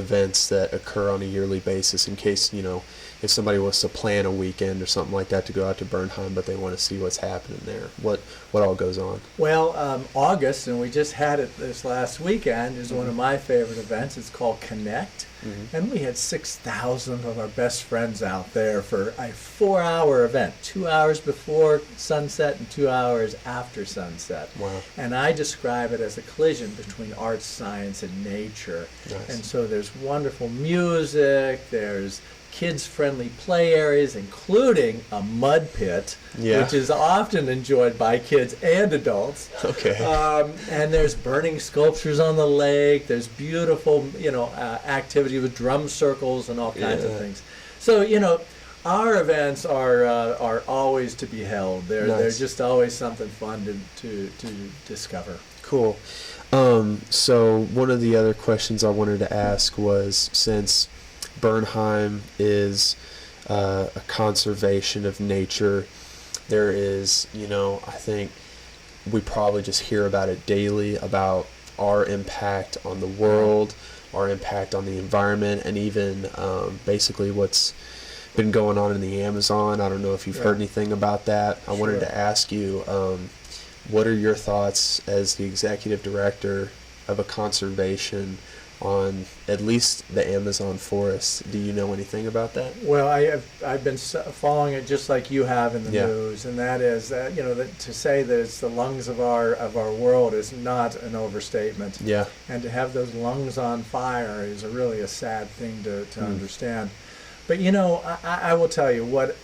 events that occur on a yearly basis in case, if somebody was to plan a weekend or something like that to go out to Bernheim, but they want to see what's happening there? What all goes on? Well, August, and we just had it this last weekend, is one of my favorite events. It's called Connect. And we had 6,000 of our best friends out there for a 4-hour event, 2 hours before sunset and 2 hours after sunset. Wow. And I describe it as a collision between art, science, and nature. Nice. And so there's wonderful music, there's kids-friendly play areas, including a mud pit, which is often enjoyed by kids and adults. Okay. And there's burning sculptures on the lake. There's beautiful, activity with drum circles and all kinds of things. So, our events are always to be held. They're just always something fun to discover. Cool. So one of the other questions I wanted to ask was, since Bernheim is a conservation of nature, there is, I think we probably just hear about it daily, about our impact on the world, our impact on the environment, and even basically what's been going on in the Amazon. I don't know if you've heard anything about that. I wanted to ask you, what are your thoughts as the executive director of a conservation on at least the Amazon forest? Do you know anything about that? Well, I've been following it just like you have in the news, and that is that that to say that it's the lungs of our world is not an overstatement. Yeah. And to have those lungs on fire is really a sad thing to understand. But I will tell you what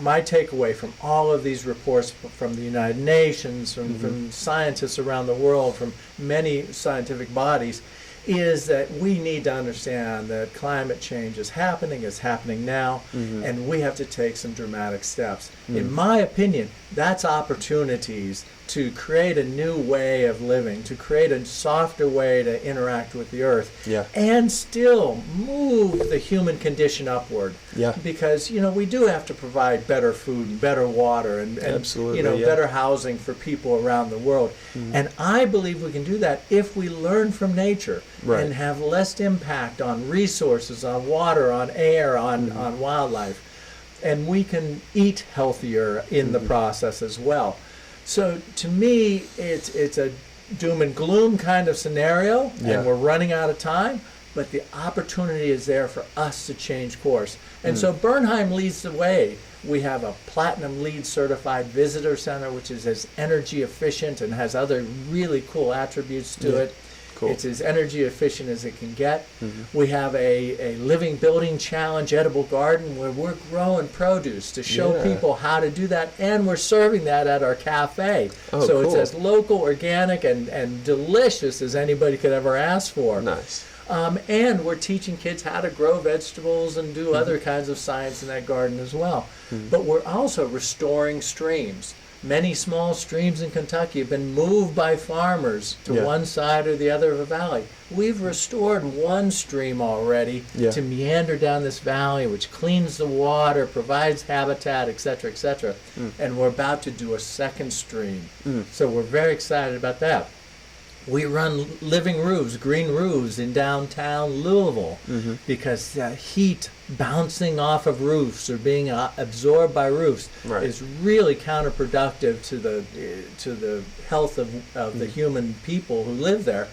my takeaway from all of these reports from the United Nations, from scientists around the world, from many scientific bodies, is that we need to understand that climate change is happening now, and we have to take some dramatic steps. In my opinion, that's opportunities to create a new way of living, to create a softer way to interact with the earth, and still move the human condition upward. Because we do have to provide better food and better water and better housing for people around the world. And I believe we can do that if we learn from nature and have less impact on resources, on water, on air, on wildlife. And we can eat healthier in the process as well. So to me, it's a doom and gloom kind of scenario, and we're running out of time, but the opportunity is there for us to change course. And so Bernheim leads the way. We have a platinum LEED certified visitor center, which is as energy efficient and has other really cool attributes to it. Cool. It's as energy efficient as it can get. We have a living building challenge edible garden where we're growing produce to show people how to do that, and we're serving that at our cafe. So it's as local, organic, and delicious as anybody could ever ask for. Nice. And we're teaching kids how to grow vegetables and do other kinds of science in that garden as well. But we're also restoring streams. Many small streams in Kentucky have been moved by farmers to one side or the other of a valley. We've restored one stream already to meander down this valley, which cleans the water, provides habitat, etc., etc. And we're about to do a second stream. So we're very excited about that. We run living roofs, green roofs in downtown Louisville because the heat bouncing off of roofs or being absorbed by roofs is really counterproductive to the health of the human people who live there,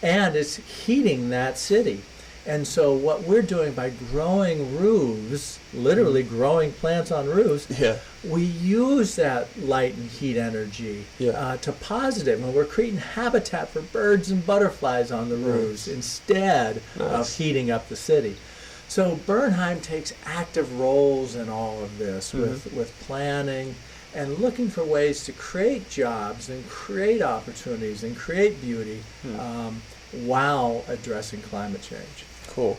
and it's heating that city. And so what we're doing by growing roofs, literally growing plants on roofs, we use that light and heat energy to positive, and we're creating habitat for birds and butterflies on the roofs instead of heating up the city. So Bernheim takes active roles in all of this with planning and looking for ways to create jobs and create opportunities and create beauty while addressing climate change. Cool.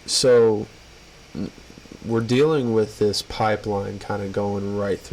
So we're dealing with this pipeline kind of going right through